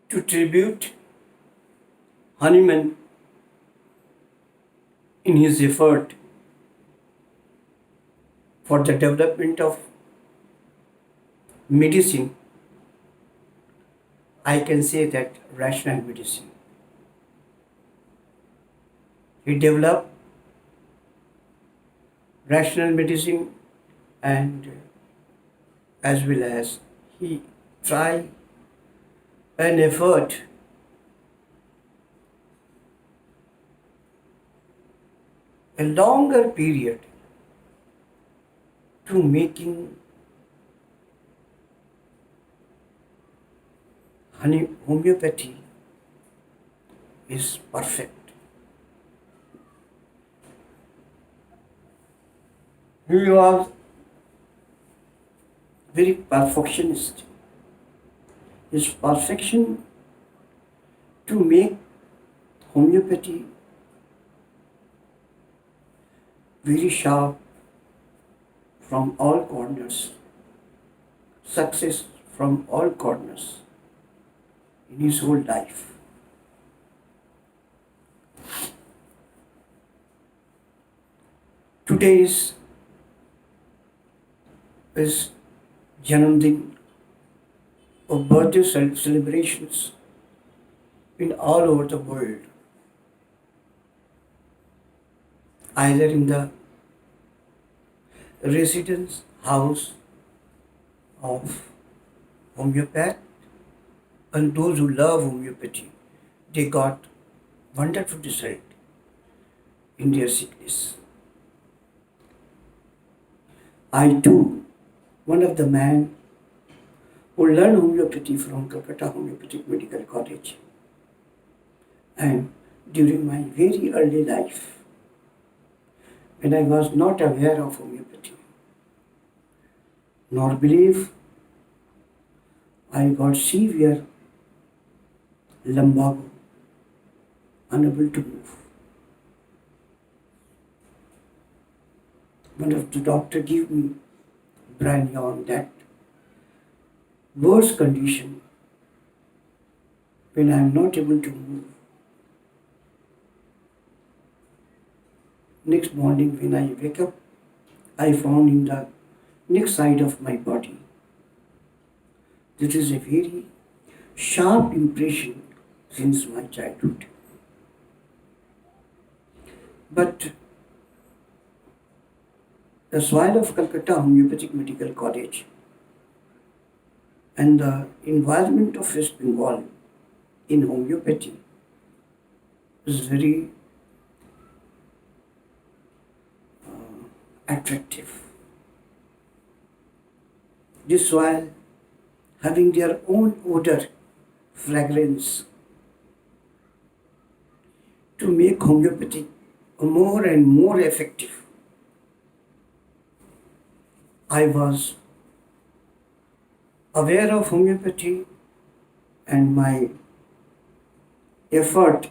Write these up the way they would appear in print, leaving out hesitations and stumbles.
to tribute Hahnemann in his effort for the development of medicine, I can say that rational medicine. He developed rational medicine and as well as he tried an effort a longer period to making homeopathy is perfect. He was very perfectionist. His perfection to make homeopathy very sharp from all corners, success from all corners in his whole life. Today is Janamdin of birthday celebrations in all over the world, either in the residence house of homeopath and those who love homeopathy, they got wonderful result in their sickness. I too, one of the men who learned homeopathy from Calcutta Homeopathic Medical College, and during my very early life, when I was not aware of homeopathy, nor believe, I got severe lumbago, unable to move. One of the doctor gave me brand on that worse condition when I am not able to move. Next morning when I wake up, I found in the next side of my body this is a very sharp impression since my childhood. But the soil of Calcutta Homeopathic Medical College and the environment of West Bengal in homeopathy is very attractive. This soil having their own odor, fragrance, to make homeopathy more and more effective. I was aware of homeopathy and my effort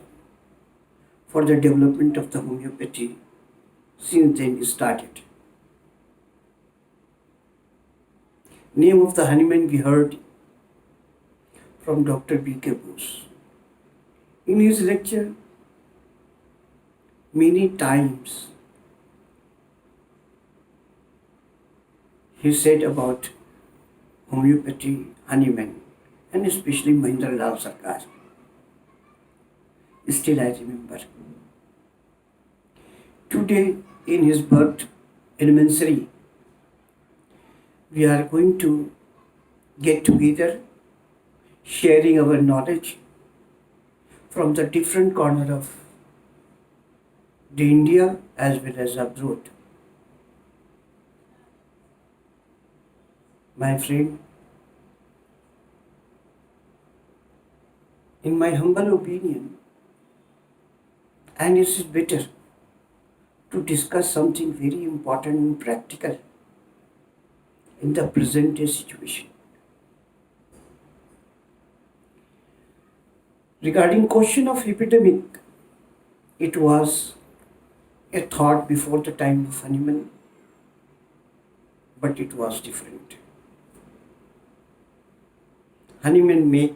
for the development of the homeopathy since then started. Name of the Hahnemann we heard from Dr. B.K. Bose. In his lecture, many times he said about homeopathy, Hahnemann, and especially Mahendra Lal Sarkar. Still I remember. Today, in his birth anniversary, we are going to get together, sharing our knowledge from the different corner of the India as well as abroad. My friend, in my humble opinion, and it is better to discuss something very important and practical in the present day situation. Regarding question of epidemic, it was a thought before the time of Hahnemann, but it was different. Hahnemann made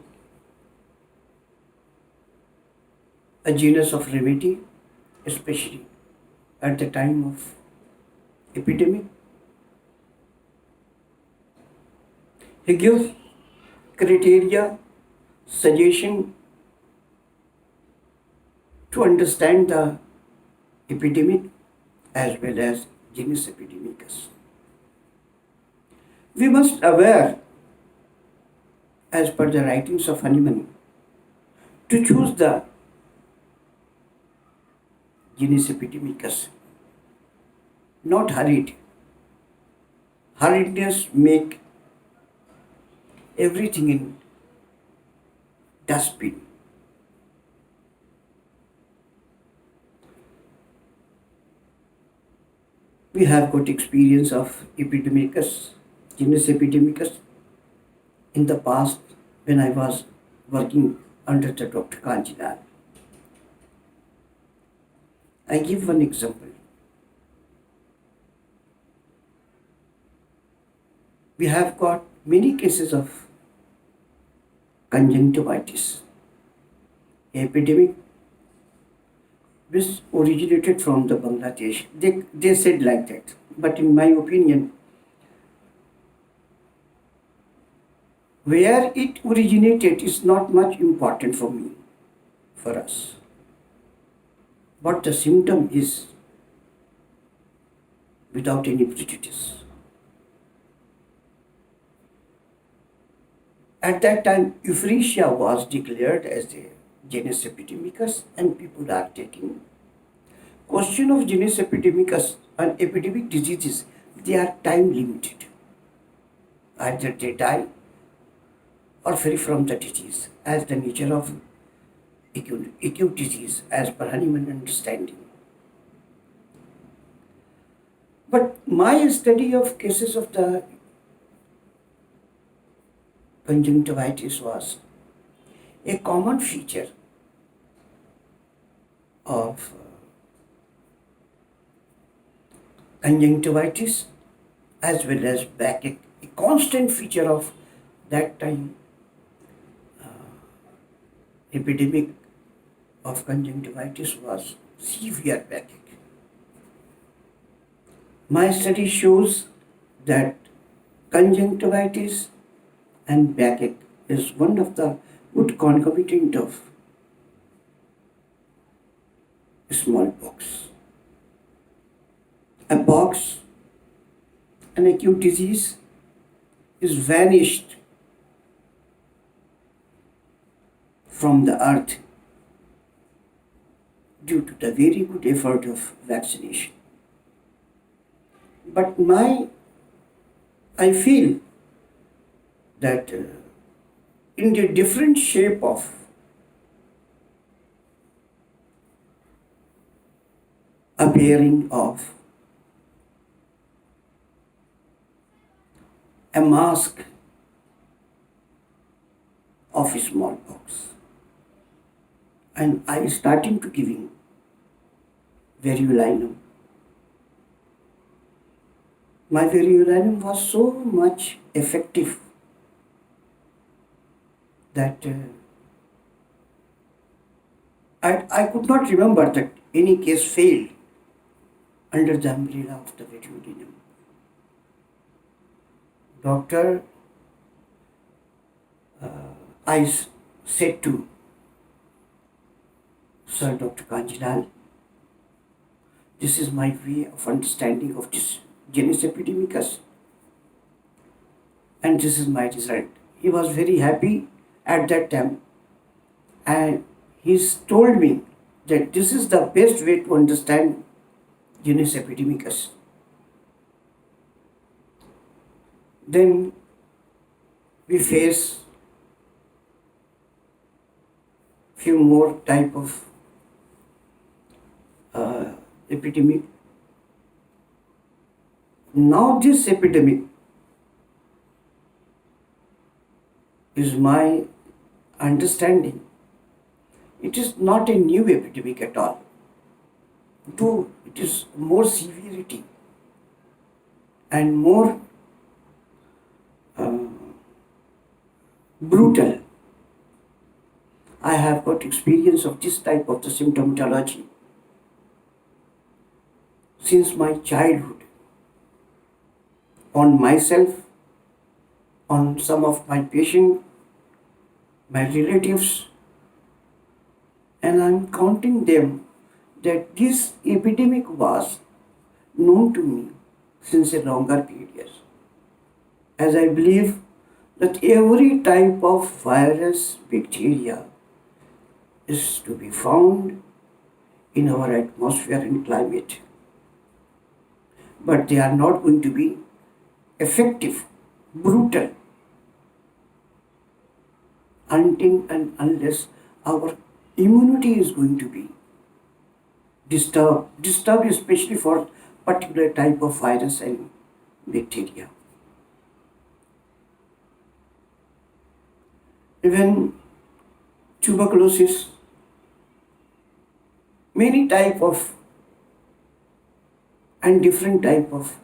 a genus of remedy, especially at the time of epidemic. He gives criteria, suggestion to understand the epidemic as well as genus epidemicus. We must aware, as per the writings of Hahnemann, to choose the genus epidemicus, not hurried. Hurriedness make everything in dustbin. We have got experience of epidemicus, genus epidemicus, in the past when I was working under the Dr. Kanjilal. I give one example. We have got many cases of conjunctivitis, epidemic which originated from the Bangladesh. They said like that. But in my opinion, where it originated is not much important for me, for us. What the symptom is, without any prejudice. At that time, euphoria was declared as a genus epidemicus, and people are taking. Question of genus epidemicus and epidemic diseases, they are time limited. Either they die or free from the disease, as the nature of acute disease, as per Hahnemann understanding. But my study of cases of the conjunctivitis was a common feature of conjunctivitis as well as backache. A constant feature of that time epidemic of conjunctivitis was severe backache. My study shows that conjunctivitis and backache is one of the good concomitant of smallpox. A pox, an acute disease, is vanished from the earth due to the very good effort of vaccination. But I feel that in the different shape of appearing of a mask of smallpox, and I starting to giving verulinum. My verulinum was so much effective that I could not remember that any case failed under the umbrella of the verulinum. Doctor, I said to Sir Dr. Kanjilal, this is my way of understanding of this genus epidemicus, and this is my result. He was very happy at that time, and he told me that this is the best way to understand genus epidemicus. Then we face few more type of epidemic. Now this epidemic is my understanding. It is not a new epidemic at all. Though it is more severity and more brutal. I have got experience of this type of the symptomatology since my childhood on myself, on some of my patients, my relatives, and I'm counting them that this epidemic was known to me since a longer period. As I believe that every type of virus, bacteria is to be found in our atmosphere and climate. But they are not going to be effective, brutal, until and unless our immunity is going to be disturbed especially for particular type of virus and bacteria. Even tuberculosis, many type of and different type of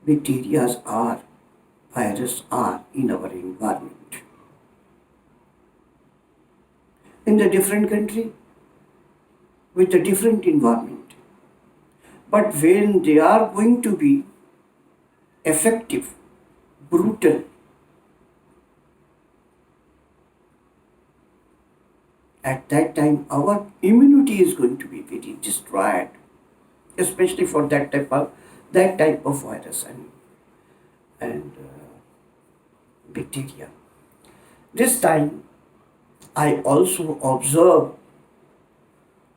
bacteria are virus are in our environment. In the different country with a different environment. But when they are going to be effective, brutal, at that time our immunity is going to be very destroyed, especially for that type of virus and bacteria. This time I also observe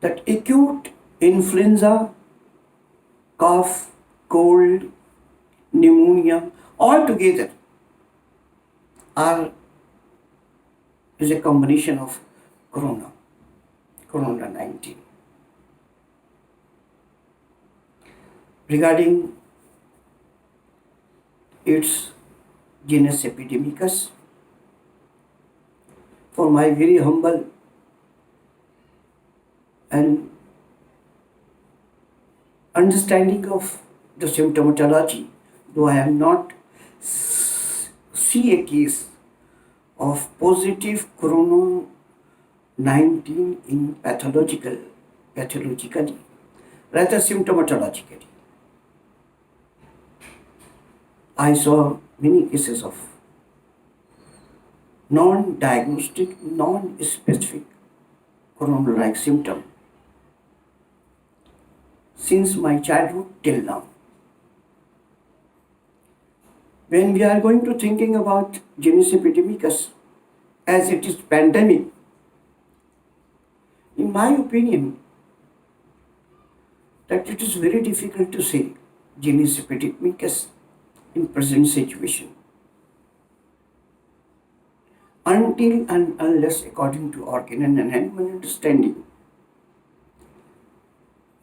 that acute influenza, cough, cold, pneumonia, all together are is a combination of corona 19. Regarding its genus epidemicus, for my very humble and understanding of the symptomatology, though I have not see a case of positive corona 19 in pathologically, rather symptomatologically. I saw many cases of non-diagnostic, non-specific corona-like symptom since my childhood till now. When we are going to thinking about genus epidemicus as it is pandemic, in my opinion, that it is very difficult to say genus epidemicus in present situation until and unless, according to organ and Hahnemann understanding,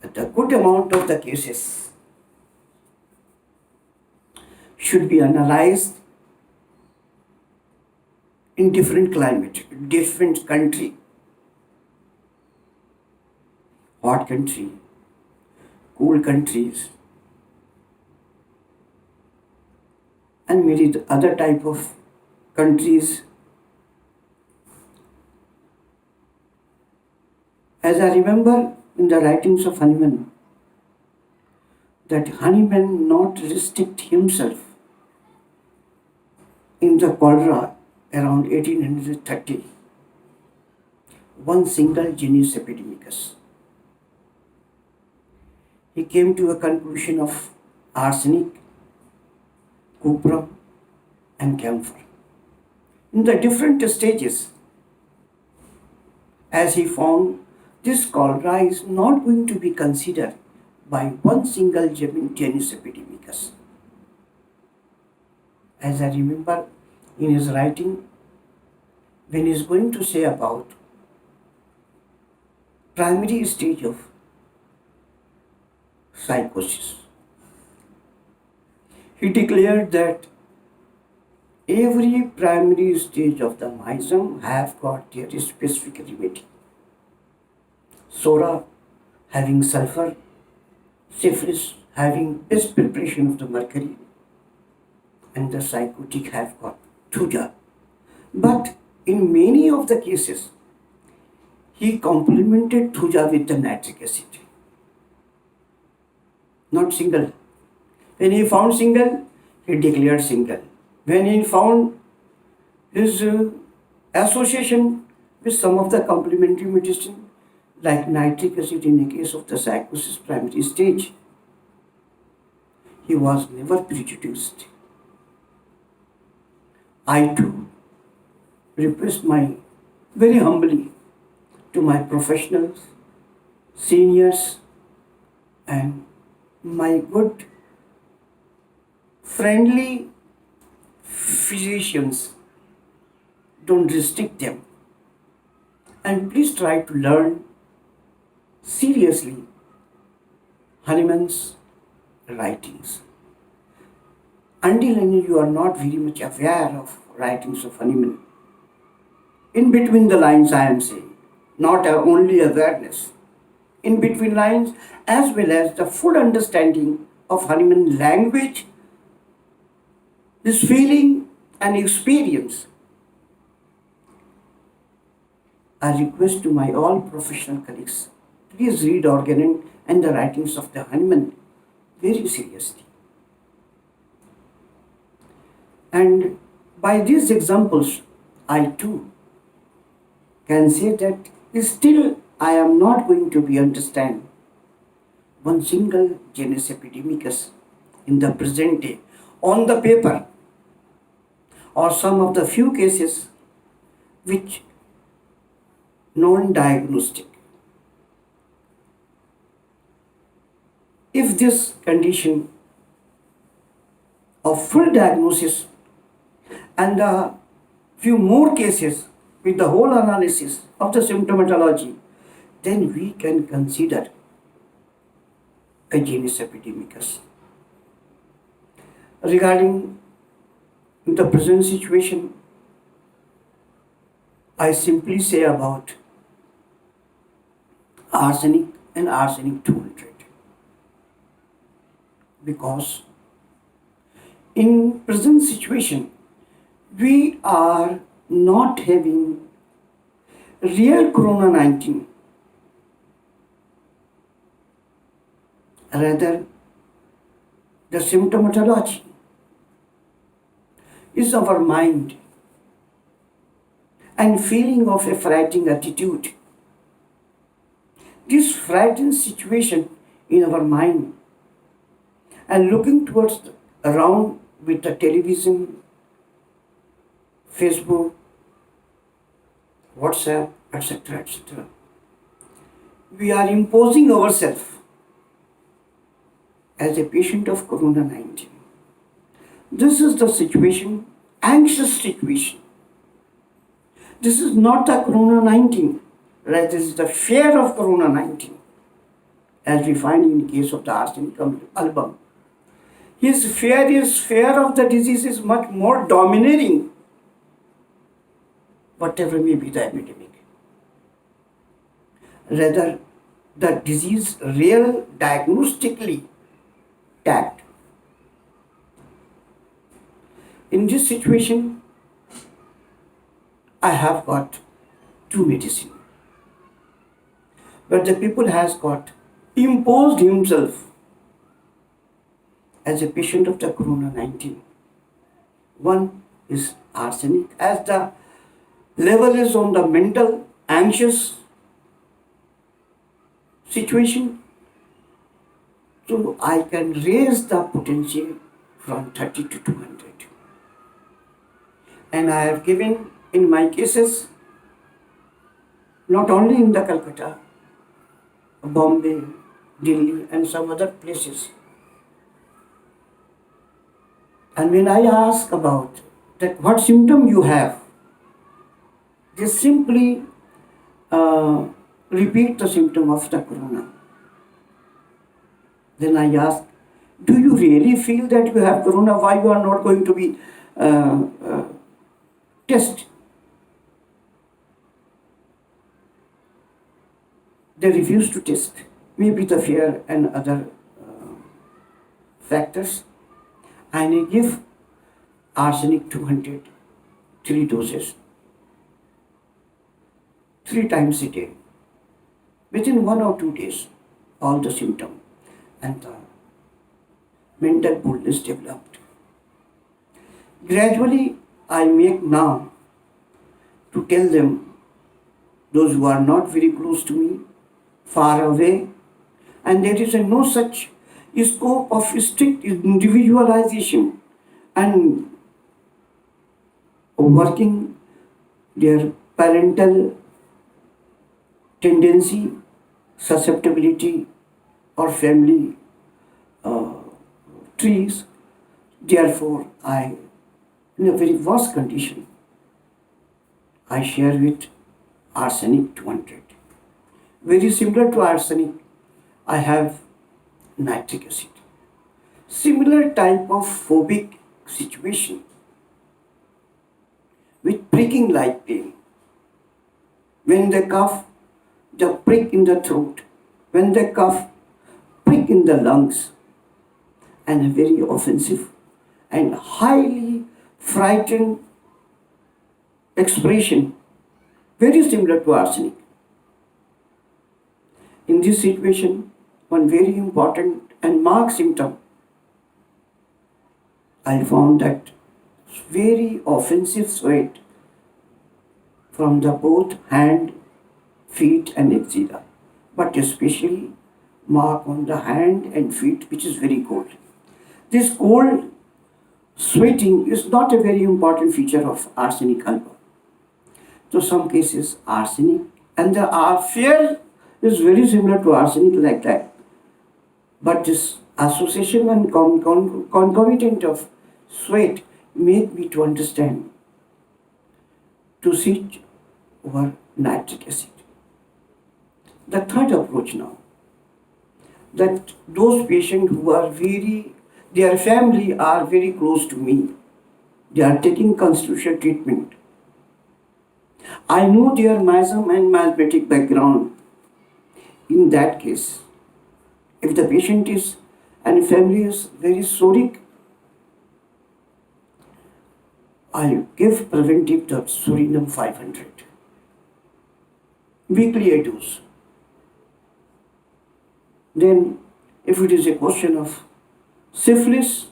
that a good amount of the cases should be analyzed in different climate, different country, hot country, cool countries, and many other type of countries. As I remember in the writings of Hahnemann, that Hahnemann not restrict himself in the cholera around 1830, one single genus epidemicus. He came to a conclusion of arsenic, cuprum, and camphor. In the different stages, as he found, this cholera is not going to be considered by one single genus epidemicus. As I remember in his writing, when he is going to say about primary stage of psychosis, he declared that every primary stage of the miasm have got their specific remedy. Soda having sulfur, syphilis having best preparation of the mercury, and the psychotic have got thuja. But in many of the cases, he complemented thuja with the nitric acid, not single. When he found single, he declared single. When he found his association with some of the complementary medicine, like nitric acid in the case of the psychosis primary stage, he was never prejudiced. I too request very humbly to my professionals, seniors, and my good friendly physicians, don't restrict them, and please try to learn seriously Hahnemann's writings. Until you are not very much aware of writings of Hahnemann, in between the lines I am saying, not only awareness, in between lines, as well as the full understanding of Hahnemann language, his feeling and experience, I request to my all professional colleagues, please read Organon and the writings of the Hahnemann very seriously. And by these examples, I too can say that still I am not going to be understand one single genus epidemicus in the present day on the paper, or some of the few cases which non-diagnostic. If this condition of full diagnosis and a few more cases with the whole analysis of the symptomatology, then we can consider a genus epidemicus. Regarding the present situation, I simply say about arsenic and arsenic 200, because in present situation we are not having real corona 19, rather the symptomatology is our mind and feeling of a frightened attitude. This frightened situation in our mind and looking towards around with the television, Facebook, WhatsApp, etc., etc. We are imposing ourselves as a patient of corona 19. This is the situation, anxious situation. This is not the corona 19, rather this is the fear of corona 19, as we find in the case of the arsenic album. His fear of the disease is much more dominating, whatever may be the epidemic. Rather, the disease real diagnostically tagged. In this situation, I have got two medicine, but the people has got imposed himself as a patient of the corona 19. One is arsenic, as the level is on the mental anxious situation, so I can raise the potency from 30 to 200. And I have given in my cases, not only in the Calcutta, Bombay, Delhi and some other places. And when I ask about that what symptom you have, they simply repeat the symptom of the corona. Then I ask, do you really feel that you have corona? Why you are not going to be test? They refuse to test. Maybe the fear and other factors. And I give arsenic 200, 3 doses, 3 times a day, within 1 or 2 days, all the symptoms and the mental boldness developed. Gradually, I make now to tell them, those who are not very close to me, far away, and there is no such scope of strict individualization and working their parental tendency, susceptibility, or family uh, trees. Therefore, in a very worst condition, I share with arsenic 200. Very similar to arsenic, I have nitric acid. Similar type of phobic situation with pricking like pain. When they cough, the prick in the throat. When they cough, prick in the lungs. And a very offensive and highly frightened expression, very similar to arsenic. In this situation, one very important and marked symptom, I found that very offensive sweat from the both hand, feet and axilla, but especially mark on the hand and feet, which is very cold. This cold sweating is not a very important feature of arsenic alba. So some cases arsenic and the fear is very similar to arsenic like that. But this association and concomitant of sweat make me to understand to switch over nitric acid. The third approach now, that those patients who are their family are very close to me, they are taking constitutional treatment. I know their miasm and miasmatic background. In that case, if the patient is and family is very sodic, I give preventive the Suriname 500, weekly a dose. Then, if it is a question of syphilis,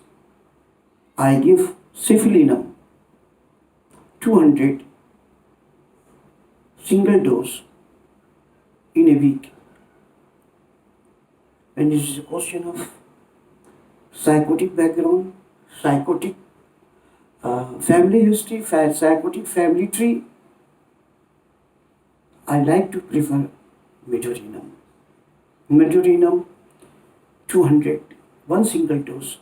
I give syphilinum 200 single dose in a week. When it is a question of psychotic background, psychotic family history, psychotic family tree, I like to prefer medurinum. Medurinum 200, one single dose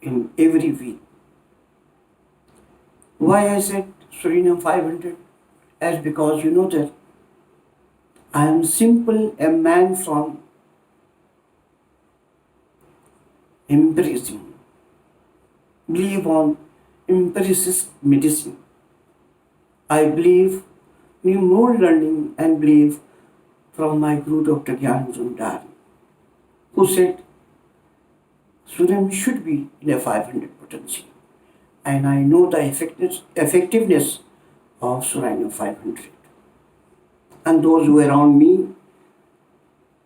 in every week. Why I said Suriname 500? As because you know that I am simple, a man from empiricism, believe on empiricist medicine. I believe in more learning and believe from my Guru Dr. Gyan Zundar, who said Suriname should be in a 500 potency. And I know the effectiveness of Suriname 500. And those who are around me,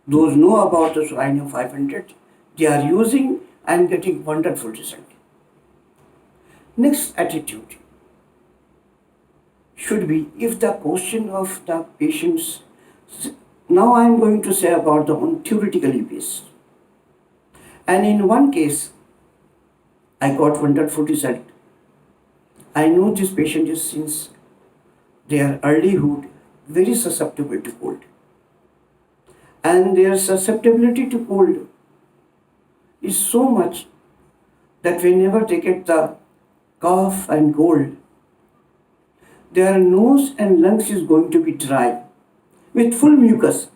those know about the Suriname 500, they are using and getting wonderful result. Next attitude should be, if the question of the patients, now I am going to say about the one theoretically based. And in one case, I got wonderful result. I know this patient is since their earlyhood very susceptible to cold. And their susceptibility to cold is so much that whenever they get the cough and cold, their nose and lungs is going to be dry with full mucus.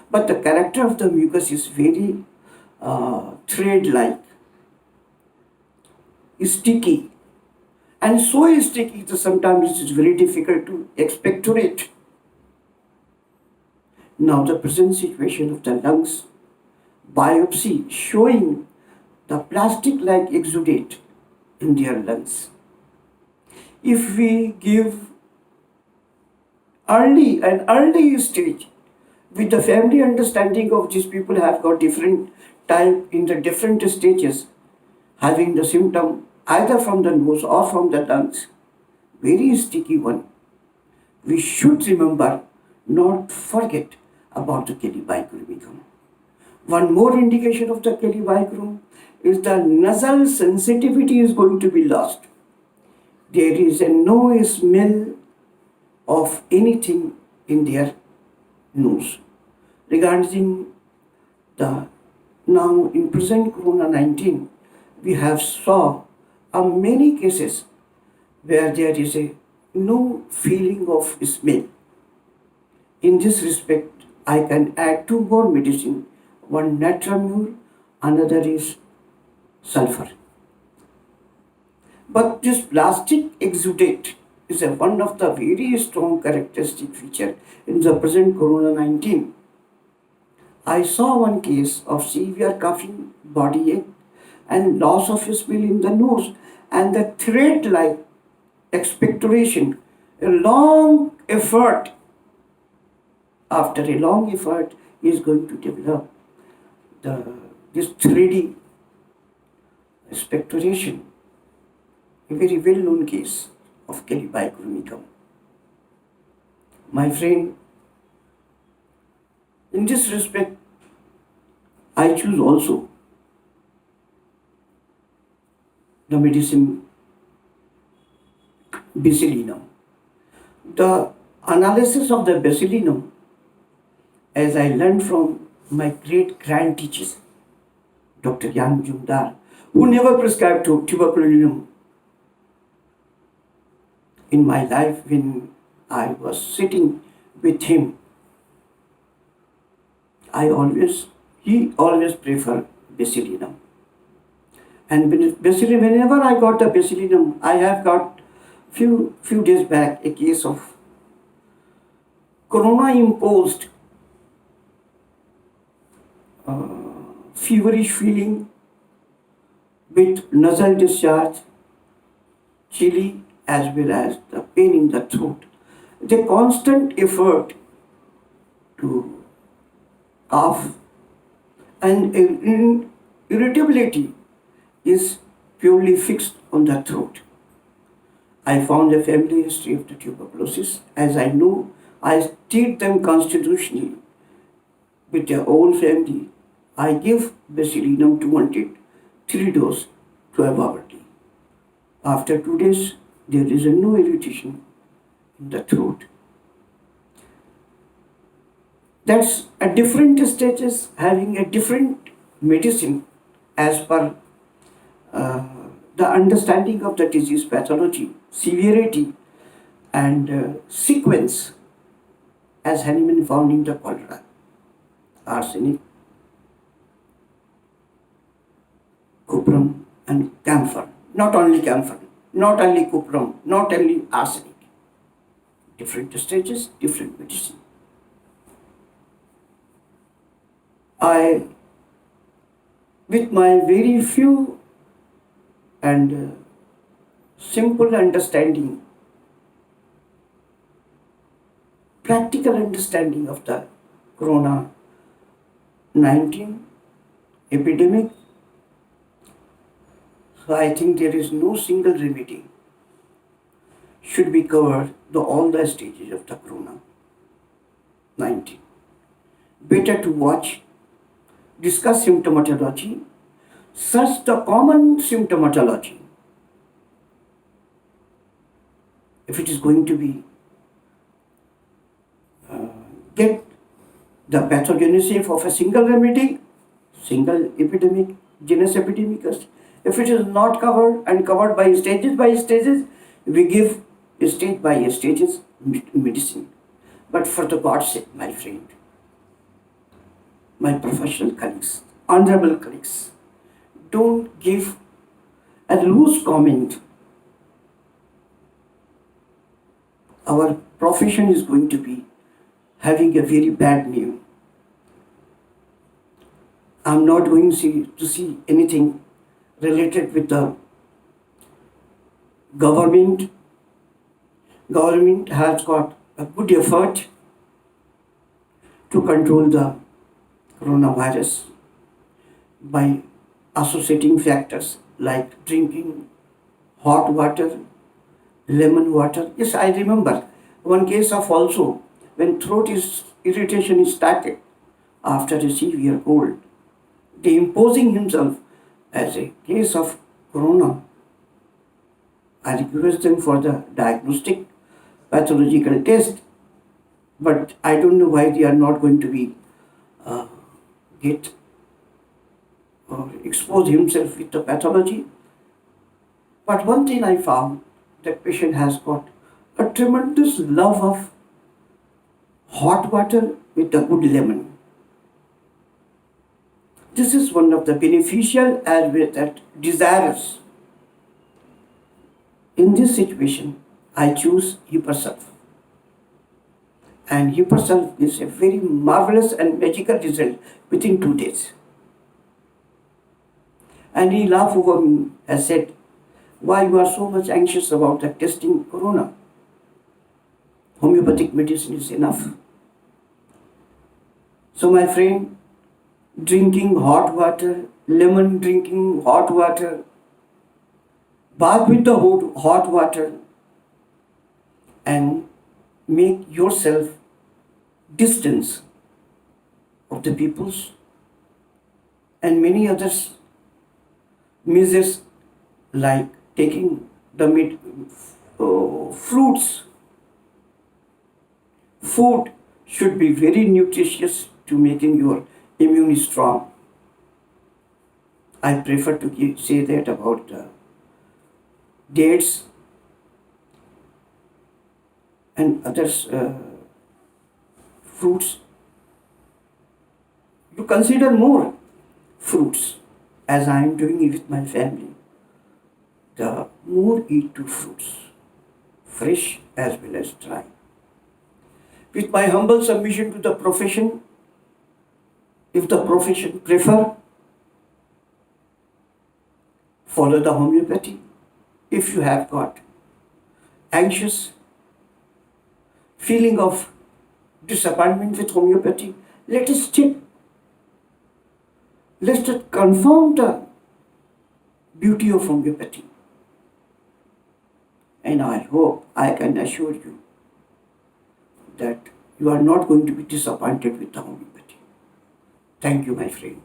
But the character of the mucus is very thread-like, sticky. And so sticky that sometimes it is very difficult to expectorate. Now the present situation of the lungs, biopsy showing the plastic-like exudate in their lungs. If we give early stage, with the family understanding of these people have got different type in the different stages, having the symptom either from the nose or from the lungs, very sticky one. We should remember, not forget about the Kelly-Bicurmicum. One more indication of the Kelly-Bicrum is the nasal sensitivity is going to be lost. There is no smell of anything in their nose. Regarding the now in present Corona-19, we have saw many cases where there is no feeling of smell. In this respect, I can add two more medicine, one natramur, another is sulfur. But this plastic exudate is one of the very strong characteristic feature in the present Corona-19. I saw one case of severe coughing, body ache, and loss of smell in the nose, and the thread-like expectoration, a long effort. After a long effort, he is going to develop this 3D expectoration, a very well-known case of Kelly-Bicurmicum. My friend, in this respect, I choose also the medicine Basilinum. The analysis of the Basilinum, as I learned from my great grand teachers, Dr. Yan Majumdar, who never prescribed tuberculinum. In my life, when I was sitting with him, he always preferred Basilinum. And whenever I got the Basilinum, I have got few days back a case of corona-imposed feverish feeling with nasal discharge, chilly, as well as the pain in the throat. The constant effort to cough and irritability is purely fixed on the throat. I found a family history of the tuberculosis. As I know, I treat them constitutionally with their whole family. I give Basilinum 200, 3 doses, 12 hourly. After 2 days, there is no irritation in the throat. That's at different stages having a different medicine as per the understanding of the disease pathology, severity, and sequence, as Hahnemann found in the cholera, arsenic, cuprum, and camphor. Not only camphor, not only cuprum, not only arsenic. Different stages, different medicine. With my very few and simple understanding, practical understanding of the Corona-19 epidemic, so I think there is no single remedy should be covered all the stages of the Corona-19. Better to watch, discuss symptomatology, search the common symptomatology. If it is going to be get the pathogenesis of a single remedy, single epidemic, genus epidemicus. If it is not covered and covered by stages, we give stage by stages medicine. But for the God's sake, my friend, my professional colleagues, honorable colleagues, don't give a loose comment. Our profession is going to be having a very bad name. I'm not going to see anything related with the government. Government has got a good effort to control the coronavirus by associating factors like drinking hot water, lemon water. Yes, I remember one case of also when throat is irritation is started after a severe cold. They imposing himself as a case of corona. I request them for the diagnostic pathological test, but I don't know why they are not going to be get or expose himself with the pathology. But one thing I found, that patient has got a tremendous love of hot water with a good lemon. This is one of the beneficial as well that desirous. In this situation, I choose Hypersurf. And Hypersurf is a very marvelous and magical result within 2 days. And he laughed over me and said, why you are so much anxious about the testing corona? Homeopathic medicine is enough. So my friend, drinking hot water, lemon drinking hot water, bath with the hot water, and make yourself distance of the peoples and many others measures like taking the fruits. Food should be very nutritious to making your immune strong. I prefer to say that about dates and others fruits. You consider more fruits as I am doing it with my family. The more eat two fruits, fresh as well as dry. With my humble submission to the profession, if the profession prefer, follow the homeopathy. If you have got anxious feeling of disappointment with homeopathy, let us check. Let us confirm the beauty of homeopathy. And I hope I can assure you that you are not going to be disappointed with the homeopathy. Thank you, my friend.